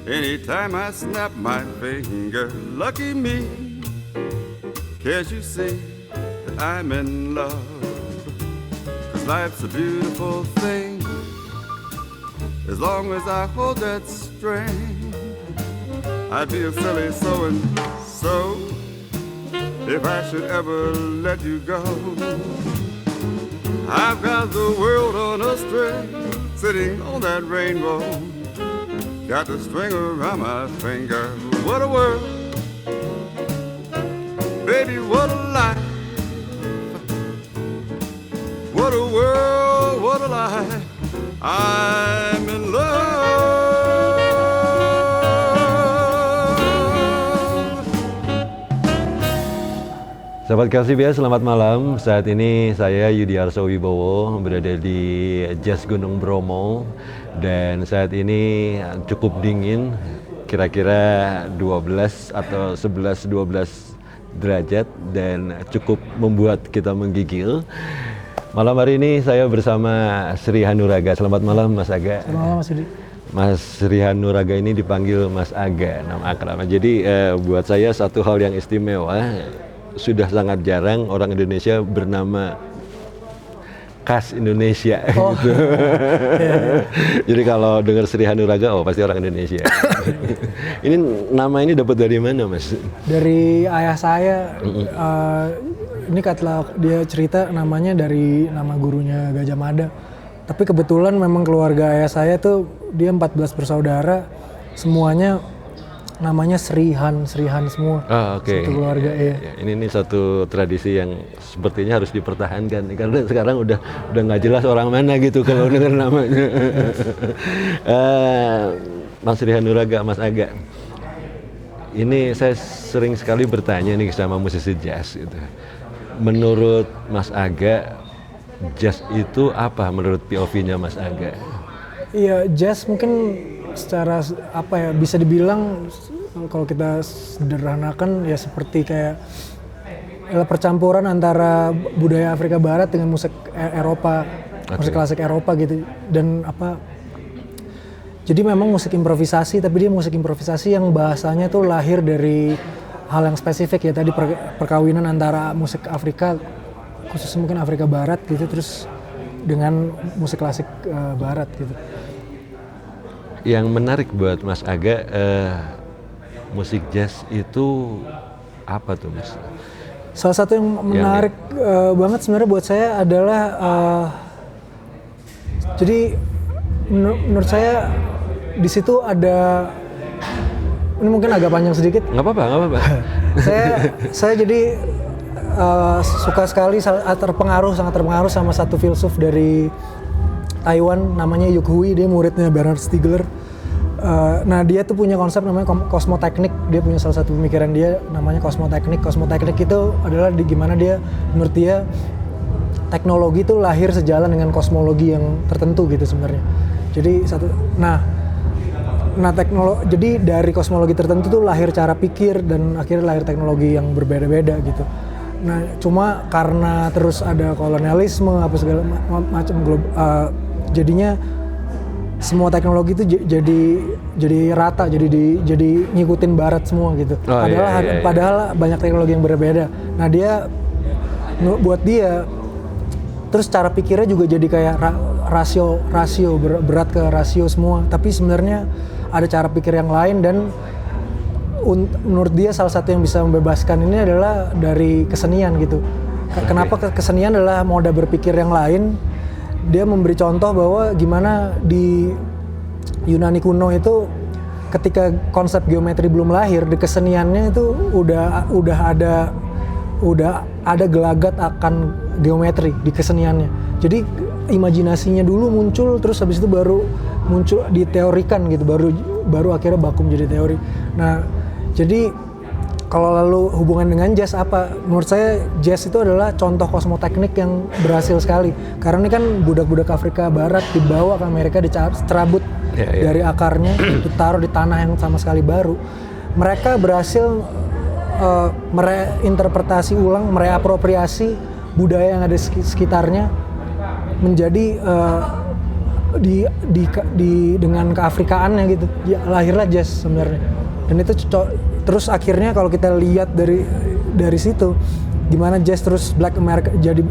Anytime I snap my finger, lucky me. Can't you see that I'm in love? 'Cause life's a beautiful thing as long as I hold that string. I'd be a silly so and so if I should ever let you go. I've got the world on a string, sitting on that rainbow. Got the string around my finger. What a world, baby, what a life. What a world, what a life. I'm in love. Sahabat KCBS, selamat malam. Saat ini saya Yudiarso Wibowo berada di Jazz Gunung Bromo dan saat ini cukup dingin, kira-kira 12 atau 11-12 derajat dan cukup membuat kita menggigil. Malam hari ini saya bersama Sri Hanuraga. Selamat malam Mas Aga. Selamat malam Mas Yudi. Mas Sri Hanuraga ini dipanggil Mas Aga, nama akrab. Jadi buat saya satu hal yang istimewa. Sudah sangat jarang orang Indonesia bernama khas Indonesia gitu. Jadi kalau dengar Sri Hanuraga, oh pasti orang Indonesia. Ini nama ini dapat dari mana, Mas? Dari ayah saya. Ini kata dia cerita namanya dari nama gurunya Gajah Mada. Tapi kebetulan memang keluarga ayah saya tuh dia 14 bersaudara, semuanya namanya Srihan semua. Oke. Satu keluarga ya. Ini satu tradisi yang sepertinya harus dipertahankan karena sekarang udah nggak jelas orang mana gitu kalau dengar namanya. Mas Sri Hanuraga, Mas Aga. Ini saya sering sekali bertanya nih sama musisi jazz gitu. Menurut Mas Aga, jazz itu apa menurut POV-nya Mas Aga? Iya, jazz mungkin secara apa ya bisa dibilang kalau kita sederhanakan ya seperti kayak percampuran antara budaya Afrika Barat dengan musik Eropa, musik klasik Eropa gitu. Dan apa, jadi memang musik improvisasi, tapi dia musik improvisasi yang bahasanya tuh lahir dari hal yang spesifik ya, tadi perkawinan antara musik Afrika, khususnya mungkin Afrika Barat gitu, terus dengan musik klasik Barat gitu. Yang menarik buat Mas Aga, musik jazz itu apa tuh Mas? Salah satu yang menarik banget sebenarnya buat saya adalah jadi menurut saya di situ ada, ini mungkin agak panjang sedikit. Nggak apa-apa. saya jadi suka sekali, sangat terpengaruh sama satu filsuf dari Taiwan namanya Yuk Hui, dia muridnya Bernard Stiegler. Nah dia tuh punya konsep namanya kosmoteknik. Dia punya salah satu pemikiran dia namanya kosmoteknik. Kosmoteknik itu adalah gimana dia, menurut dia teknologi itu lahir sejalan dengan kosmologi yang tertentu gitu sebenarnya. Jadi jadi dari kosmologi tertentu tuh lahir cara pikir dan akhirnya lahir teknologi yang berbeda-beda gitu. Nah cuma karena terus ada kolonialisme apa segala macam jadinya semua teknologi itu jadi rata, jadi ngikutin Barat semua gitu. Padahal banyak teknologi yang berbeda. Nah buat dia terus cara pikirnya juga jadi kayak rasio berat ke rasio semua. Tapi sebenarnya ada cara pikir yang lain dan menurut dia salah satu yang bisa membebaskan ini adalah dari kesenian gitu. Kenapa kesenian adalah moda berpikir yang lain? Dia memberi contoh bahwa gimana di Yunani kuno itu ketika konsep geometri belum lahir, di keseniannya itu udah ada gelagat akan geometri di keseniannya. Jadi imajinasinya dulu muncul, terus habis itu baru muncul diteorikan gitu, baru akhirnya baku menjadi teori. Nah, jadi kalau lalu hubungan dengan jazz apa? Menurut saya jazz itu adalah contoh kosmoteknik yang berhasil sekali. Karena ini kan budak-budak Afrika Barat dibawa ke Amerika, dicerabut dari akarnya, ditaruh di tanah yang sama sekali baru. Mereka berhasil mereinterpretasi ulang, mereapropriasi budaya yang ada di sekitarnya menjadi dengan keafrikaannya gitu. Ya, lahirlah jazz sebenarnya. Dan itu terus akhirnya kalau kita lihat dari situ gimana jazz terus Black America jadi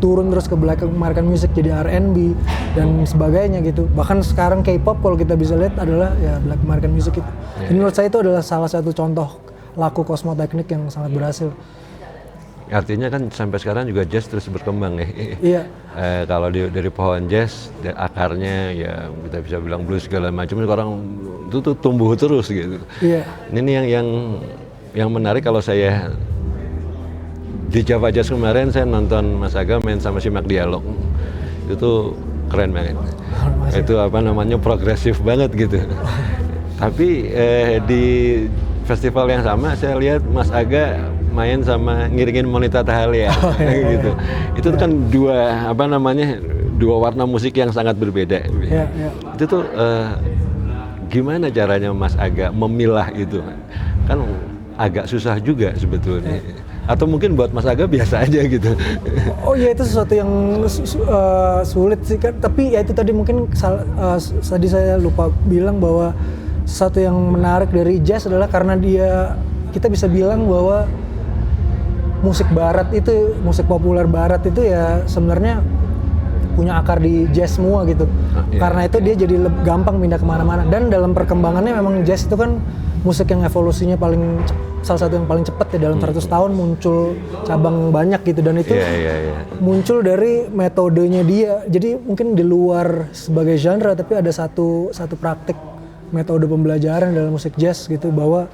turun terus ke Black American music jadi R&B dan sebagainya gitu. Bahkan sekarang K-pop kalau kita bisa lihat adalah ya Black American music itu. Jadi menurut saya itu adalah salah satu contoh laku Cosmoteknik yang sangat berhasil. Artinya kan sampai sekarang juga jazz terus berkembang ya. Iya. Kalau dari pohon jazz, akarnya ya kita bisa bilang blues segala macam, orang itu tuh tumbuh terus gitu. Iya. Ini yang menarik kalau saya di Java Jazz kemarin saya nonton Mas Aga main sama si Mak Dialog. Itu tuh keren banget. Itu progresif banget gitu. Tapi di festival yang sama saya lihat Mas Aga main sama ngiringin Monita Tahalia gitu. Itu kan dua warna musik yang sangat berbeda. Ya. Itu tuh gimana caranya Mas Aga memilah itu? Kan agak susah juga sebetulnya. Atau mungkin buat Mas Aga biasa aja gitu. Oh iya, itu sesuatu yang sulit sih kan. Tapi ya itu tadi mungkin tadi saya lupa bilang bahwa sesuatu yang menarik dari jazz adalah karena kita bisa bilang bahwa musik populer barat itu ya sebenarnya punya akar di jazz semua gitu. Karena itu dia jadi gampang pindah kemana-mana. Dan dalam perkembangannya memang jazz itu kan musik yang evolusinya salah satu yang paling cepat ya, dalam 100 tahun muncul cabang banyak gitu. Dan itu muncul dari metodenya dia. Jadi mungkin di luar sebagai genre, tapi ada satu praktik metode pembelajaran dalam musik jazz gitu, bahwa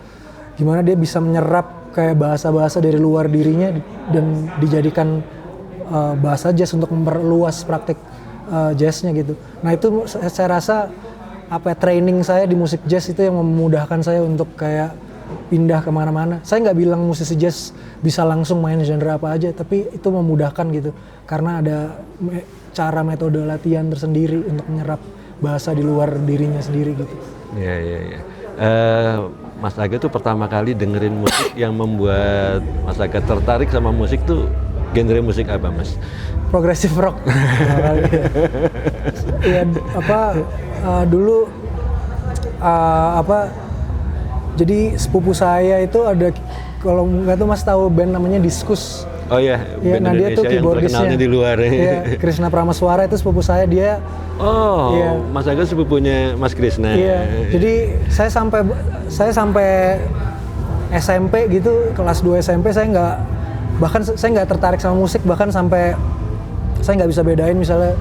gimana dia bisa menyerap kayak bahasa-bahasa dari luar dirinya dan dijadikan bahasa jazz untuk memperluas praktik jazznya gitu. Nah itu saya rasa training saya di musik jazz itu yang memudahkan saya untuk kayak pindah kemana-mana. Saya nggak bilang musisi jazz bisa langsung main genre apa aja, tapi itu memudahkan gitu karena ada cara metode latihan tersendiri untuk menyerap bahasa di luar dirinya sendiri gitu. Iya. Mas Aga tuh pertama kali dengerin musik yang membuat Mas Aga tertarik sama musik tuh genre musik apa, Mas? Progressive rock. Iya, dulu jadi sepupu saya itu ada, kalau nggak tuh Mas tahu band namanya Diskus. Oh iya, ya, band dia tuh keyboardisnya di luar. Iya, Krishna Pramaswara itu sepupu saya, dia. Oh, iya. Mas Aga sepupunya Mas Krishna. Iya, jadi saya sampai SMP gitu, kelas 2 SMP saya nggak tertarik sama musik, bahkan sampai saya nggak bisa bedain misalnya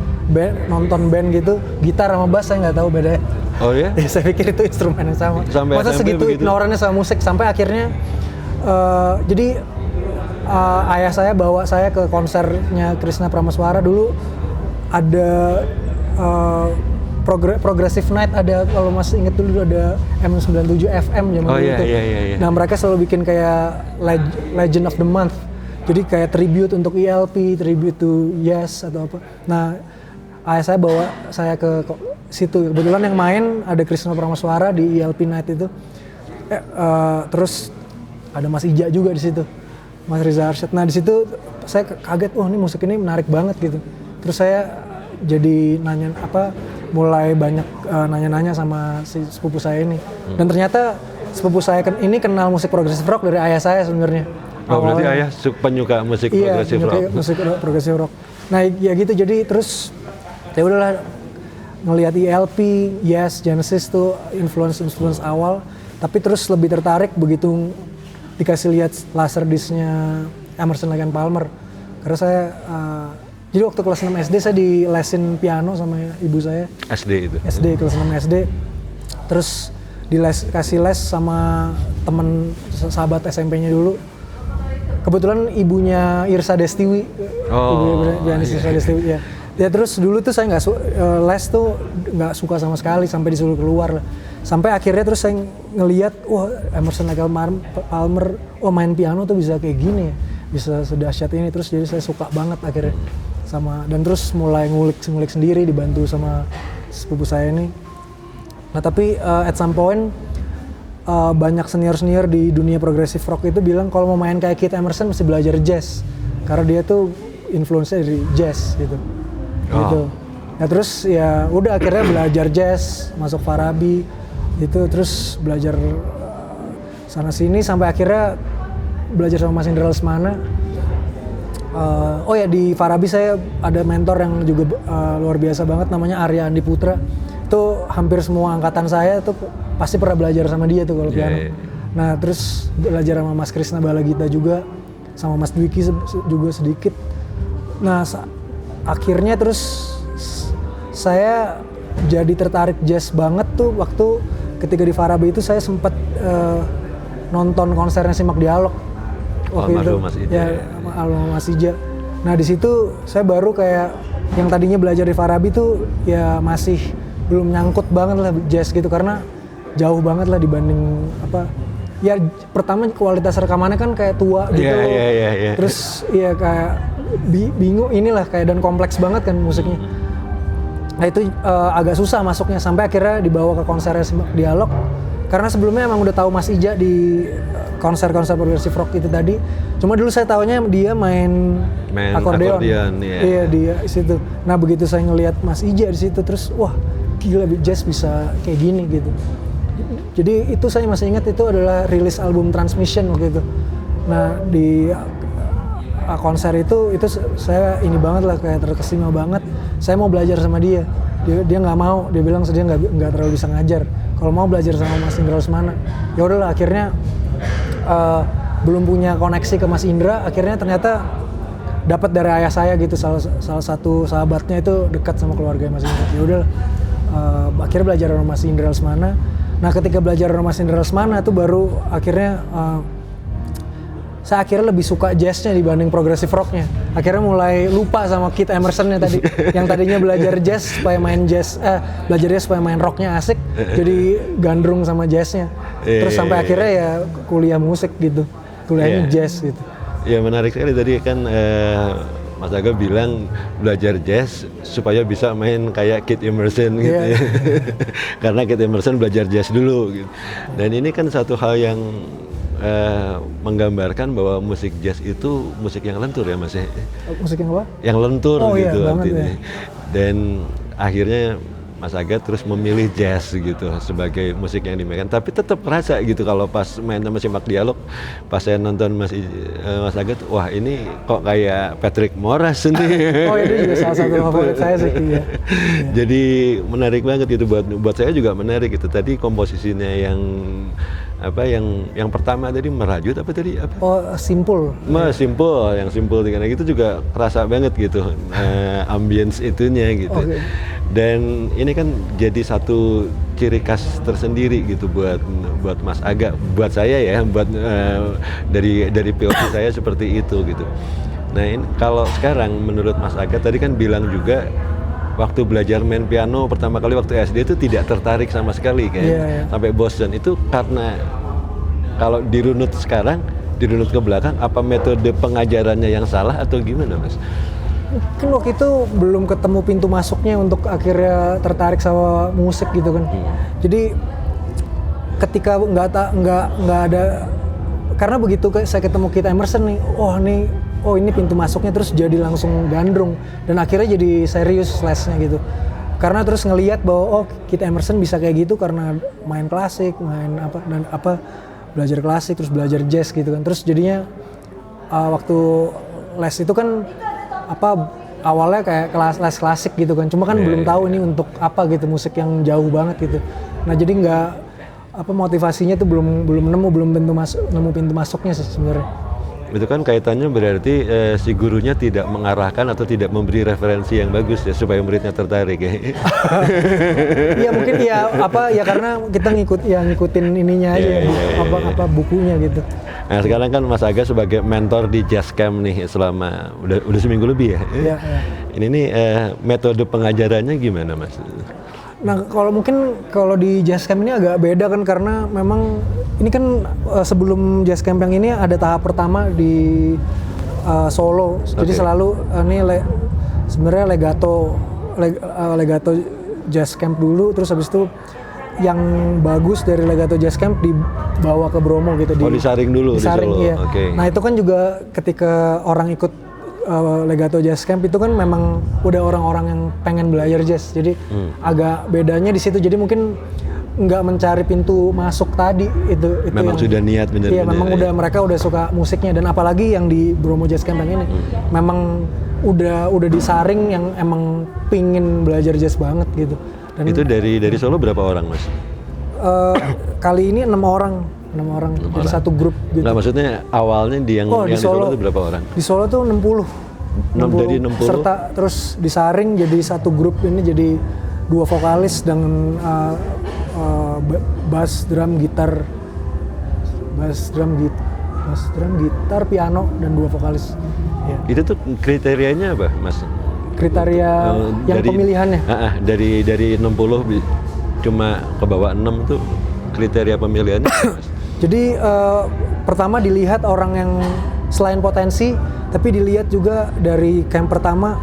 nonton band gitu, gitar sama bass saya nggak tahu bedanya. Oh iya? Ya, saya pikir itu instrumen yang sama. Masa segitu ignorannya sama musik, sampai akhirnya jadi ayah saya bawa saya ke konsernya Krishna Pramaswara dulu, ada Progressive Night, ada, kalau masih inget dulu ada M97 FM zaman dulu itu. Iya. Nah mereka selalu bikin kayak Legend of the Month, jadi kayak tribute untuk ELP, tribute to Yes atau apa. Nah ayah saya bawa saya ke situ, kebetulan yang main ada Krishna Pramaswara di ELP Night itu. Terus ada Mas Ija juga di situ, Mas Riza Arsyad. Nah di situ saya kaget, wah ini musik ini menarik banget gitu. Terus saya jadi mulai banyak nanya-nanya sama si sepupu saya ini. Dan ternyata sepupu saya ini kenal musik progressive rock dari ayah saya sebenarnya. Oh, berarti ayah penyuka musik progressive rock. Iya, musik progressive rock. Nah ya gitu, jadi terus ya udahlah ngelihat ELP, Yes, Genesis tuh influence awal. Tapi terus lebih tertarik begitu dikasih lihat laserdisc-nya Emerson Lake and Palmer. Karena saya jadi waktu kelas 6 SD saya dilesin piano sama ibu saya. SD itu? SD, kelas 6 SD. Terus kasih les sama temen sahabat SMP-nya dulu. Kebetulan ibunya Irsa Destiwi. Ibu Irsa Destiwi, ya. Ya terus dulu tuh saya les tuh nggak suka sama sekali, sampai disuruh keluar lah. Sampai akhirnya terus saya ngelihat, wah Emerson Lake and Palmer, main piano tuh bisa kayak gini ya. Bisa sedahsyat ini, terus jadi saya suka banget akhirnya. Dan terus mulai ngulik sendiri dibantu sama sepupu saya ini. Nah tapi at some point banyak senior di dunia progressive rock itu bilang kalau mau main kayak Keith Emerson mesti belajar jazz, karena dia tuh influence-nya dari jazz gitu. Gitu. Ya terus ya udah akhirnya belajar jazz, masuk Farabi itu, terus belajar sana sini sampai akhirnya belajar sama Mas Indra Lesmana. Oh ya, di Farabi saya ada mentor yang juga luar biasa banget, namanya Arya Andi Putra. Itu hampir semua angkatan saya tuh pasti pernah belajar sama dia tuh kalau piano. Nah terus belajar sama Mas Krisna Balagita juga, sama Mas Dwiki juga sedikit. Nah akhirnya terus saya jadi tertarik jazz banget tuh waktu ketika di Farabi itu saya sempat nonton konsernya Simak Dialog waktu itu, almarhum Mas Ija. Nah di situ saya baru kayak yang tadinya belajar di Farabi tuh ya masih belum nyangkut banget lah jazz gitu, karena jauh banget lah dibanding apa. Ya pertama kualitas rekamannya kan kayak tua gitu, terus ya kayak bingung inilah kayak, dan kompleks banget kan musiknya. Nah itu agak susah masuknya, sampai akhirnya dibawa ke konsernya Simak Dialog. Karena sebelumnya emang udah tahu Mas Ija di konser-konser progressive rock itu tadi. Cuma dulu saya taunya dia main akordeon. Iya dia di situ. Nah begitu saya ngelihat Mas Ija di situ, terus wah gila jazz bisa kayak gini gitu. Jadi itu saya masih ingat, itu adalah rilis album Transmission waktu itu. Nah di konser itu saya ini banget lah, kayak terkesima banget. Saya mau belajar sama dia. Dia nggak mau, dia bilang dia nggak terlalu bisa ngajar. Kalau mau belajar sama Mas Indra Lesmana, ya udahlah akhirnya belum punya koneksi ke Mas Indra, akhirnya ternyata dapat dari ayah saya gitu, salah satu sahabatnya itu dekat sama keluarga Mas Indra. Ya udahlah, akhirnya belajar sama Mas Indra Lesmana. Nah ketika belajar sama Mas Indra Lesmana tuh baru akhirnya saya akhirnya lebih suka jazznya dibanding progressive rocknya. Akhirnya mulai lupa sama Keith Emersonnya tadi, yang tadinya belajar jazz supaya main belajar jazz supaya main rocknya asik, jadi gandrung sama jazznya. Terus sampai akhirnya ya kuliah musik gitu, kuliahnya jazz gitu. Ya menarik sekali tadi kan Mas Aga bilang belajar jazz supaya bisa main kayak Keith Emerson gitu ya. Karena Keith Emerson belajar jazz dulu gitu. Dan ini kan satu hal yang menggambarkan bahwa musik jazz itu musik yang lentur ya Mas ya. Musik yang apa? Yang lentur gitu artinya. Ya. Dan akhirnya Mas Aga terus memilih jazz gitu sebagai musik yang dimainkan, tapi tetap rasa gitu kalau pas main sama Simak Dialog, pas saya nonton Mas Aga, wah ini kok kayak Patrick Moraz nih. Oh itu juga salah satu favorit saya sih. Iya. Jadi menarik banget gitu, buat saya juga menarik gitu. Tadi komposisinya yang yang pertama tadi merajut apa tadi apa? Oh simpul. Simpul, yang simpul karena gitu juga kerasa banget gitu ambience itunya gitu. Okay. Dan ini kan jadi satu ciri khas tersendiri gitu buat Mas Aga, buat saya ya, buat dari POV saya seperti itu gitu. Nah ini kalau sekarang menurut Mas Aga tadi kan bilang juga waktu belajar main piano pertama kali waktu SD itu tidak tertarik sama sekali kayak sampai bosan. Itu karena kalau dirunut sekarang, dirunut ke belakang, apa metode pengajarannya yang salah atau gimana Mas? Mungkin waktu itu belum ketemu pintu masuknya untuk akhirnya tertarik sama musik gitu kan. Jadi ketika nggak ada, karena begitu saya ketemu Keith Emerson nih, ini pintu masuknya, terus jadi langsung gandrung dan akhirnya jadi serius lesnya gitu. Karena terus ngelihat bahwa Keith Emerson bisa kayak gitu karena main klasik, belajar klasik terus belajar jazz gitu kan. Terus jadinya waktu les itu kan awalnya kayak les klasik gitu kan. Cuma kan belum tahu ini untuk apa gitu, musik yang jauh banget gitu. Nah, jadi motivasinya tuh belum nemu pintu masuknya sih sebenarnya. Itu kan kaitannya berarti si gurunya tidak mengarahkan atau tidak memberi referensi yang bagus ya supaya muridnya tertarik ya. Iya mungkin karena kita ngikutin ininya aja bukunya gitu. Nah sekarang kan Mas Aga sebagai mentor di Jazz Camp nih selama udah seminggu lebih ya. Iya. Ini nih metode pengajarannya gimana Mas? Nah kalau di Jazz Camp ini agak beda kan, karena memang ini kan sebelum Jazz Camp yang ini ada tahap pertama di Solo. Jadi selalu sebenarnya legato Jazz Camp dulu, terus habis itu yang bagus dari legato Jazz Camp dibawa ke Bromo gitu. Disaring dulu disaring, di Solo. Iya. Okay. Nah itu kan juga ketika orang ikut Legato Jazz Camp itu kan memang udah orang-orang yang pengen belajar jazz, jadi agak bedanya di situ. Jadi mungkin nggak mencari pintu masuk tadi itu memang yang, sudah niat bener-bener. Iya, memang udah mereka udah suka musiknya, dan apalagi yang di Bromo Jazz Camp yang ini memang udah disaring yang emang pingin belajar jazz banget gitu. Dan itu dari Solo berapa orang, Mas? Kali ini 6 orang, jadi satu grup gitu. Nah, maksudnya awalnya yang di Solo itu berapa orang? Di Solo tuh 60. Dari 60 serta terus disaring jadi satu grup ini, jadi 2 vokalis dengan bass drum gitar, piano, dan 2 vokalis. Ya. Itu tuh kriterianya apa, Mas? Kriteria yang pemilihannya? Dari 60 cuma ke bawah 6 tuh kriteria pemilihannya, Mas? Jadi pertama dilihat orang yang selain potensi, tapi dilihat juga dari camp pertama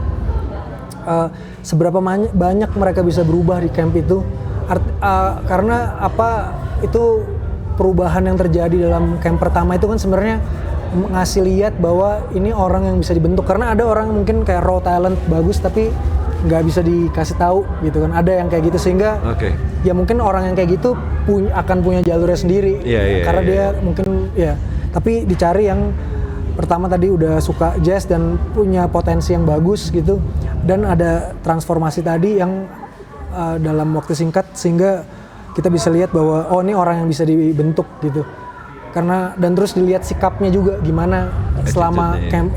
seberapa banyak mereka bisa berubah di camp itu. Karena itu perubahan yang terjadi dalam camp pertama itu kan sebenarnya ngasih lihat bahwa ini orang yang bisa dibentuk. Karena ada orang mungkin kayak raw talent bagus tapi nggak bisa dikasih tahu gitu kan, ada yang kayak gitu, sehingga ya mungkin orang yang kayak gitu akan punya jalurnya sendiri, karena dia mungkin tapi dicari yang pertama tadi udah suka jazz dan punya potensi yang bagus gitu, dan ada transformasi tadi yang dalam waktu singkat sehingga kita bisa lihat bahwa ini orang yang bisa dibentuk gitu. Karena dan terus dilihat sikapnya juga gimana selama camp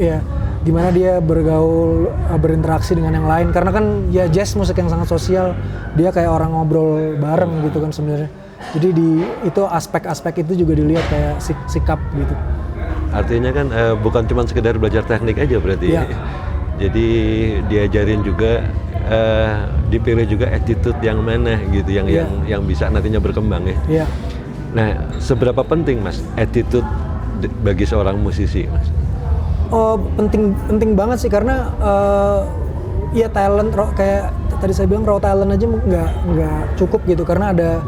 gimana dia bergaul, berinteraksi dengan yang lain, karena kan ya jazz musik yang sangat sosial, dia kayak orang ngobrol bareng gitu kan sebenarnya. Jadi itu aspek-aspek itu juga dilihat kayak sikap gitu. Artinya kan bukan cuma sekedar belajar teknik aja berarti. Ya. Jadi diajarin juga, dipilih juga attitude yang mana gitu, yang bisa nantinya berkembang ya. Nah, seberapa penting, Mas, attitude bagi seorang musisi, Mas? Penting banget sih, karena talent kayak tadi saya bilang, raw talent aja nggak cukup gitu, karena ada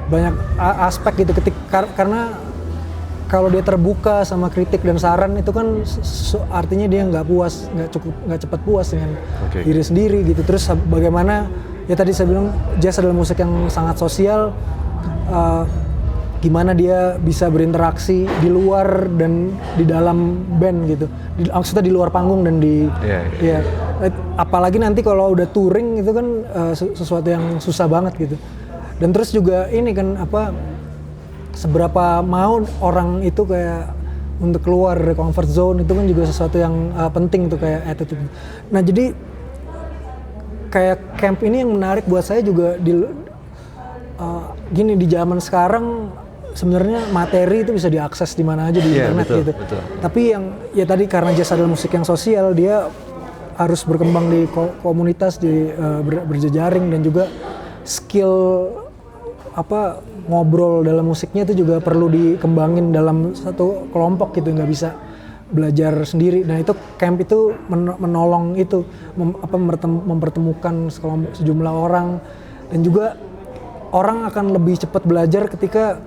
banyak aspek gitu. Karena kalau dia terbuka sama kritik dan saran itu kan artinya dia nggak cepat puas dengan diri sendiri gitu. Terus bagaimana ya tadi saya bilang jazz adalah musik yang sangat sosial. Gimana dia bisa berinteraksi di luar dan di dalam band gitu, maksudnya di luar panggung dan apalagi nanti kalau udah touring itu kan sesuatu yang susah banget gitu. Dan terus juga ini kan seberapa mau orang itu kayak untuk keluar dari comfort zone, itu kan juga sesuatu yang penting tuh, kayak attitude. Nah jadi kayak camp ini yang menarik buat saya juga di zaman sekarang. Sebenarnya materi itu bisa diakses di mana aja di internet gitu. Betul. Tapi yang tadi karena jazz adalah musik yang sosial, dia harus berkembang di komunitas, berjejaring, dan juga skill ngobrol dalam musiknya itu juga perlu dikembangin dalam satu kelompok gitu, nggak bisa belajar sendiri. Nah itu camp itu menolong itu, mempertemukan sejumlah orang, dan juga orang akan lebih cepat belajar ketika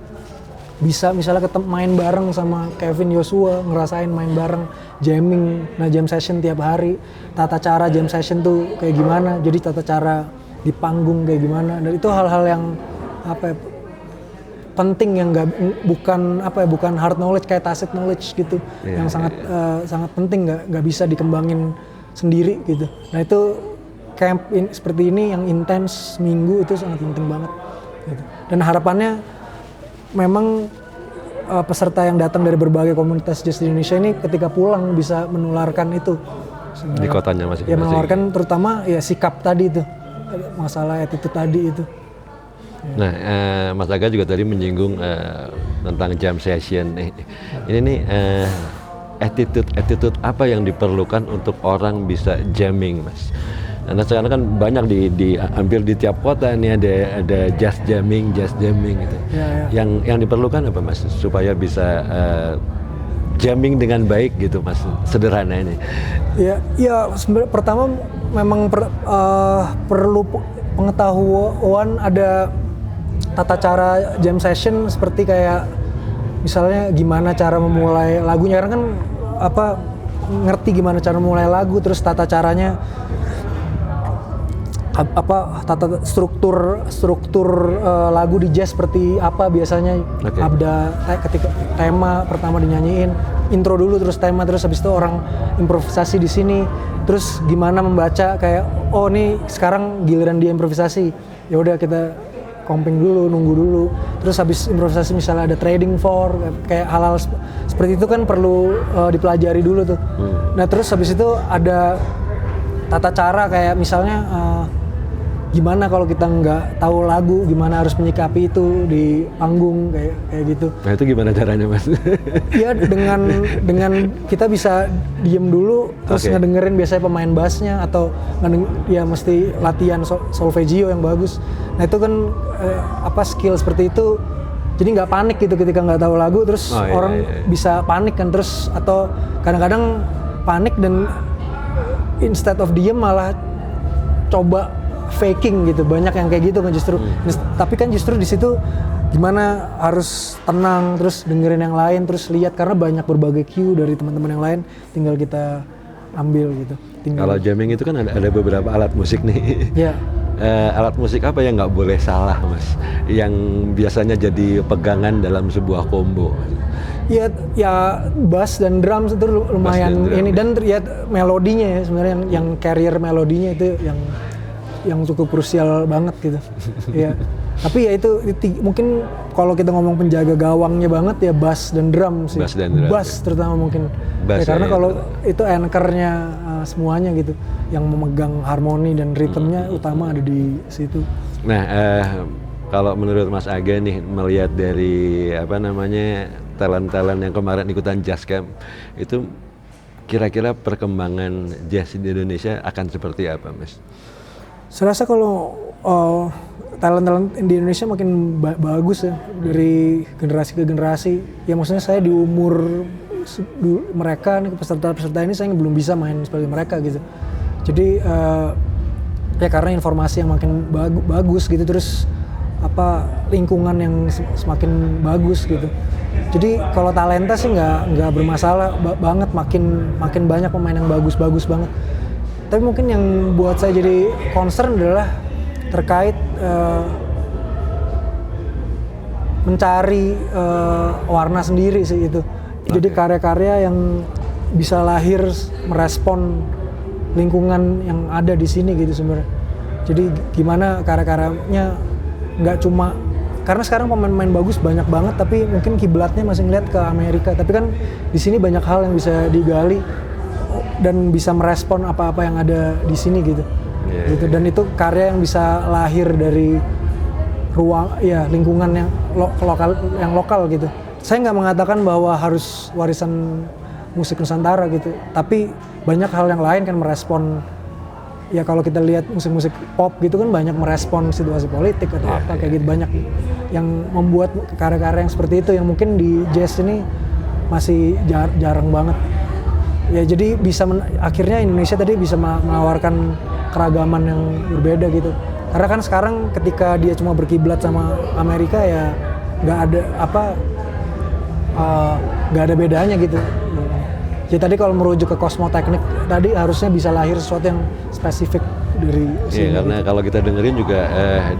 bisa misalnya main bareng sama Kevin Joshua, ngerasain main bareng, jamming, jam session tiap hari, tata cara jam session tuh kayak gimana, jadi tata cara di panggung kayak gimana, dan itu hal-hal yang penting, yang bukan hard knowledge kayak tacit knowledge gitu, yang sangat penting, nggak bisa dikembangin sendiri gitu. Nah itu camp seperti ini yang intens seminggu itu sangat penting banget gitu. Dan harapannya memang peserta yang datang dari berbagai komunitas jazz di Indonesia ini ketika pulang bisa menularkan itu di kotanya masing-masing. Menularkan terutama sikap tadi itu, masalah attitude tadi itu. Nah, Mas Aga juga tadi menyinggung tentang jam session. Ini nih attitude apa yang diperlukan untuk orang bisa jamming, Mas? Karena sekarang kan banyak hampir di tiap kota nih ada jazz jamming gitu. Yang diperlukan apa, Mas, supaya bisa jamming dengan baik gitu, Mas, sederhana ini? Ya sebenarnya pertama memang perlu pengetahuan, ada tata cara jam session, seperti kayak misalnya gimana cara memulai lagunya, karena kan ngerti gimana cara mulai lagu, terus tata caranya tata struktur lagu di jazz seperti apa biasanya. Okay. Ada ketika tema pertama dinyanyiin intro dulu, terus tema, terus habis itu orang improvisasi di sini, terus gimana membaca kayak oh nih sekarang giliran dia improvisasi, ya udah kita comping dulu, nunggu dulu, terus habis improvisasi misalnya ada trading for kayak hal-hal seperti itu kan perlu dipelajari dulu tuh. Nah terus habis itu ada tata cara kayak misalnya gimana kalau kita nggak tahu lagu, gimana harus menyikapi itu di panggung kayak gitu. Nah itu gimana caranya Mas? Ya dengan kita bisa diem dulu, terus ngedengerin biasanya pemain bassnya atau ya mesti latihan solfeggio yang bagus. Nah itu kan skill seperti itu. Jadi nggak panik gitu ketika nggak tahu lagu, terus orang bisa panik kan, terus atau kadang-kadang panik dan instead of diem malah coba faking gitu, banyak yang kayak gitu kan justru. Tapi kan justru di situ gimana harus tenang, terus dengerin yang lain, terus lihat karena banyak berbagai cue dari teman-teman yang lain, tinggal kita ambil gitu. Kalau jamming itu kan ada beberapa alat musik nih. Iya. Alat musik apa yang nggak boleh salah Mas? Yang biasanya jadi pegangan dalam sebuah combo. Ya bass dan drums itu lumayan ini, dan ya melodinya ya sebenarnya yang carrier melodinya itu yang cukup krusial banget gitu. Ya. Tapi ya itu mungkin kalau kita ngomong penjaga gawangnya banget ya bass dan drum sih. Bass terutama mungkin. Ya, karena kalau itu anchor-nya semuanya gitu, yang memegang harmoni dan ritmenya utama ada di situ. Nah, kalau menurut Mas Aga nih melihat dari talent-talent yang kemarin ikutan Jazz Camp itu kira-kira perkembangan jazz di Indonesia akan seperti apa, Mas? Saya rasa kalau talent-talent di Indonesia makin bagus ya dari generasi ke generasi. Ya maksudnya saya di umur mereka nih, peserta-peserta ini saya belum bisa main seperti mereka gitu. Jadi ya karena informasi yang makin bagus gitu, terus lingkungan yang semakin bagus gitu. Jadi kalau talenta sih nggak bermasalah banget, makin banyak pemain yang bagus banget. Tapi mungkin yang buat saya jadi concern adalah terkait mencari warna sendiri sih itu. Jadi karya-karya yang bisa lahir merespon lingkungan yang ada di sini gitu sebenarnya. Jadi gimana karya-karyanya nggak cuma karena sekarang pemain-pemain bagus banyak banget, tapi mungkin kiblatnya masih ngeliat ke Amerika. Tapi kan di sini banyak hal yang bisa digali dan bisa merespon apa-apa yang ada di sini gitu. Gitu. Dan itu karya yang bisa lahir dari lingkungan yang lokal gitu. Saya nggak mengatakan bahwa harus warisan musik Nusantara gitu, tapi banyak hal yang lain kan merespon. Ya kalau kita lihat musik-musik pop gitu kan banyak merespon situasi politik atau kayak gitu, banyak yang membuat karya-karya yang seperti itu yang mungkin di jazz ini masih jarang banget. Ya jadi akhirnya Indonesia tadi bisa menawarkan keragaman yang berbeda gitu. Karena kan sekarang ketika dia cuma berkiblat sama Amerika ya nggak ada bedanya gitu. Ya tadi kalau merujuk ke kosmoteknik tadi harusnya bisa lahir sesuatu yang spesifik dari sini. Iya, karena gitu. Kalau kita dengerin juga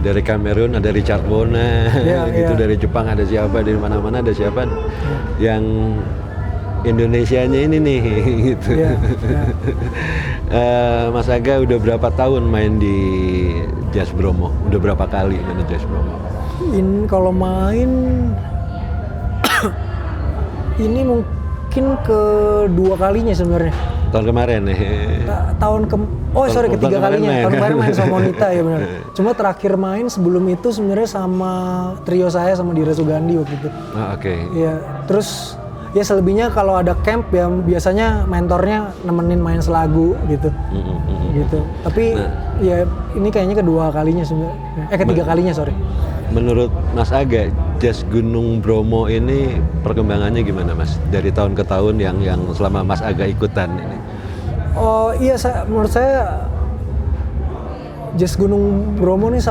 dari Kamerun ada Richard Bona, gitu. Dari Jepang ada siapa, dari mana-mana ada siapa, yang Indonesianya ini nih gitu. Mas Aga udah berapa tahun main di Jazz Bromo? Udah berapa kali main di Jazz Bromo? Ini kalau main ini mungkin kedua kalinya sebenarnya. Tahun kemarin nih. Ketiga kalinya. Tahun kemarin main sama Monita ya benar. Cuma terakhir main sebelum itu sebenarnya sama trio saya sama Dira Sugandi waktu itu. Iya, terus ya selebihnya kalau ada camp ya biasanya mentornya nemenin main selagu gitu. Gitu. Tapi ya ini kayaknya kedua kalinya sebenarnya. Ketiga kalinya, sorry. Menurut Mas Aga, Jazz Gunung Bromo ini perkembangannya gimana Mas? Dari tahun ke tahun yang selama Mas Aga ikutan ini? Oh iya, menurut saya Jazz Gunung Bromo ini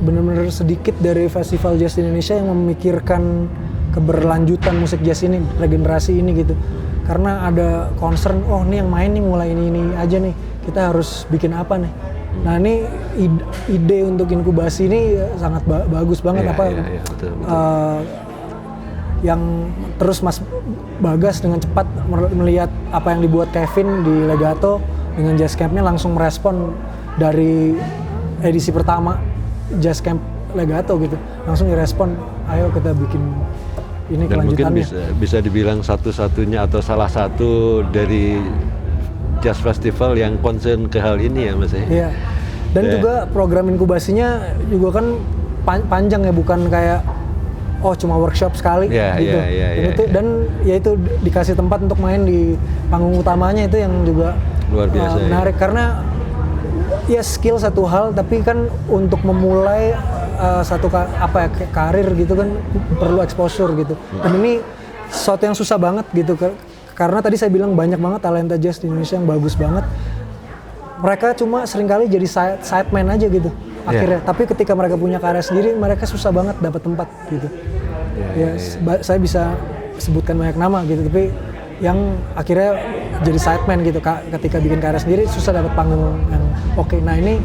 benar-benar sedikit dari festival jazz di Indonesia yang memikirkan keberlanjutan musik jazz ini, regenerasi ini gitu. karena ada concern, oh ini yang main nih mulai ini aja nih, kita harus bikin apa nih. Nah ini ide untuk inkubasi ini sangat bagus banget. Betul. Yang terus Mas Bagas dengan cepat melihat apa yang dibuat Kevin di Legato dengan Jazz Camp-nya, langsung merespon dari edisi pertama Jazz Camp Legato gitu, langsung direspon, ayo kita bikin ini dan kelanjutannya. mungkin bisa dibilang satu-satunya atau salah satu dari jazz festival yang concern ke hal ini ya Mas ya. Iya. Dan juga program inkubasinya juga kan panjang ya, bukan kayak cuma workshop sekali gitu. Dan ya itu dikasih tempat untuk main di panggung utamanya, itu yang juga luar biasa menarik karena ya skill satu hal, tapi kan untuk memulai satu karir gitu kan perlu exposure gitu. Dan ini sesuatu yang susah banget gitu, karena tadi saya bilang banyak banget talenta jazz di Indonesia yang bagus banget. Mereka cuma seringkali jadi sideman aja gitu akhirnya. Tapi ketika mereka punya karya sendiri, mereka susah banget dapat tempat gitu. Saya bisa sebutkan banyak nama gitu, tapi yang akhirnya jadi sideman gitu ketika bikin karya sendiri susah dapat panggung yang oke. Nah ini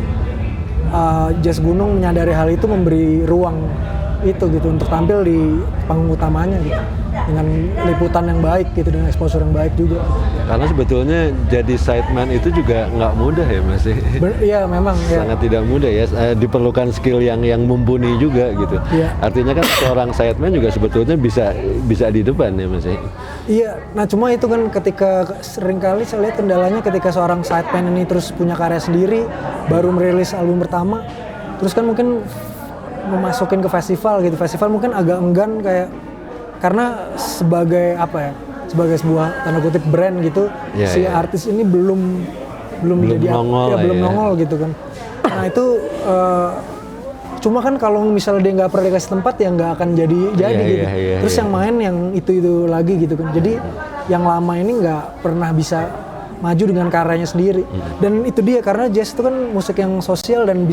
Jazz Gunung menyadari hal itu, memberi ruang itu gitu untuk tampil di panggung utamanya gitu dengan liputan yang baik gitu, dengan exposure yang baik juga. Karena sebetulnya jadi sideman itu juga nggak mudah ya Mas. Iya memang. Sangat tidak mudah ya. Diperlukan skill yang mumpuni juga gitu. Ya. Artinya kan seorang sideman juga sebetulnya bisa di depan ya Mas. Iya. Nah cuma itu kan ketika seringkali saya lihat kendalanya ketika seorang sideman ini terus punya karya sendiri, baru merilis album pertama, terus kan mungkin memasukin ke festival gitu. Festival mungkin agak enggan karena sebagai sebagai sebuah tanda kutip brand gitu, artis ini belum jadi belum nongol gitu kan. Nah itu cuma kan kalau misalnya dia nggak pernah dikasih tempat ya nggak akan jadi gitu. Terus yang main yang itu lagi gitu kan. Jadi yang lama ini nggak pernah bisa maju dengan karyanya sendiri. Dan itu dia, karena jazz itu kan musik yang sosial dan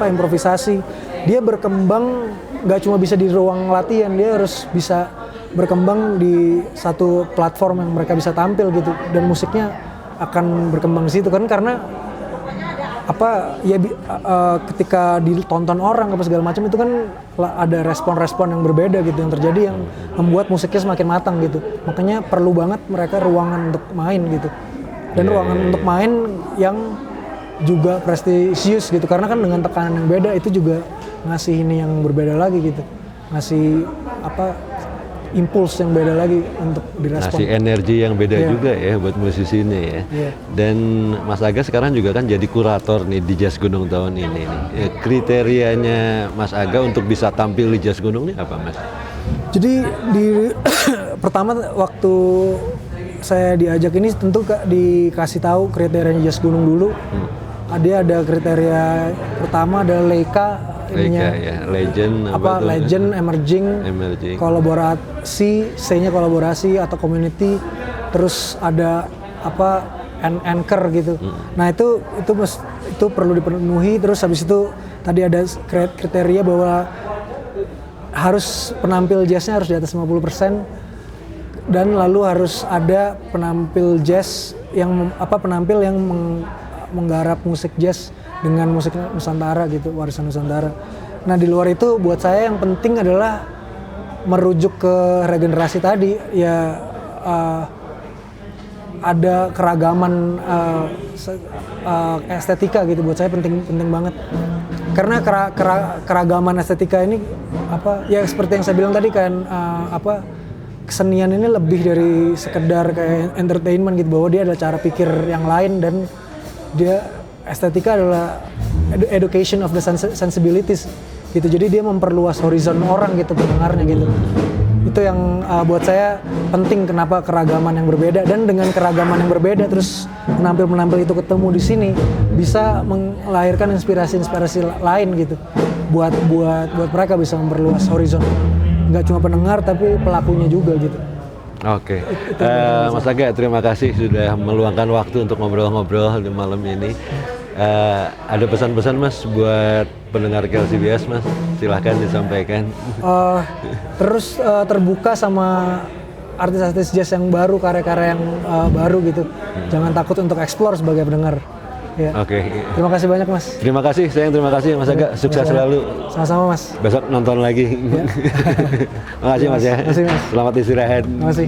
improvisasi. Dia berkembang nggak cuma bisa di ruang latihan, dia harus bisa berkembang di satu platform yang mereka bisa tampil gitu, dan musiknya akan berkembang di situ kan, karena ketika ditonton orang segala macam itu kan ada respon-respon yang berbeda gitu yang terjadi, yang membuat musiknya semakin matang gitu. Makanya perlu banget mereka ruangan untuk main gitu, dan ruangan untuk main yang juga prestisius gitu, karena kan dengan tekanan yang beda itu juga ngasih ini yang berbeda lagi gitu, ngasih impuls yang beda lagi untuk direspon. Ngasih energi yang beda juga ya buat musisinya ya. Dan Mas Aga sekarang juga kan jadi kurator nih di Jazz Gunung tahun ini nih. Kriterianya Mas Aga untuk bisa tampil di Jazz Gunung ini apa Mas? Jadi pertama waktu saya diajak ini tentu dikasih tahu kriteria Jazz Gunung dulu. Dia ada kriteria pertama adalah Leica ya, legend, legend, emerging, kolaborasi, C-nya kolaborasi atau community, terus ada anchor gitu. Nah itu perlu dipenuhi. Terus habis itu tadi ada kriteria bahwa harus penampil jazznya harus di atas 50%, dan lalu harus ada penampil jazz yang menggarap musik jazz dengan musik Nusantara gitu, warisan Nusantara. Nah di luar itu buat saya yang penting adalah merujuk ke regenerasi tadi ya, ada keragaman estetika gitu, buat saya penting banget, karena keragaman estetika ini ya seperti yang saya bilang tadi kan, kesenian ini lebih dari sekedar kayak entertainment gitu, bahwa dia ada cara pikir yang lain, dan dia estetika adalah education of the sensibilities gitu. Jadi dia memperluas horizon orang gitu, pendengarnya gitu. Itu yang buat saya penting, kenapa keragaman yang berbeda, dan dengan keragaman yang berbeda terus penampil-penampil itu ketemu di sini bisa melahirkan inspirasi lain gitu. Buat mereka bisa memperluas horizon. Nggak cuma pendengar tapi pelakunya juga gitu. Oke. Mas Aga, terima kasih sudah meluangkan waktu untuk ngobrol-ngobrol di malam ini. Ada pesan-pesan Mas buat pendengar KLCBS Mas? Silahkan disampaikan. Terus terbuka sama artis-artis jazz yang baru, karya-karya yang baru gitu. Jangan takut untuk explore sebagai pendengar. Ya. Oke. Terima kasih banyak Mas. Terima kasih, sayang, terima kasih Mas Aga. Sukses selalu. Sama-sama Mas. Besok nonton lagi. Ya. Makasih Mas ya. Makasih Mas. Selamat istirahat. Terima kasih.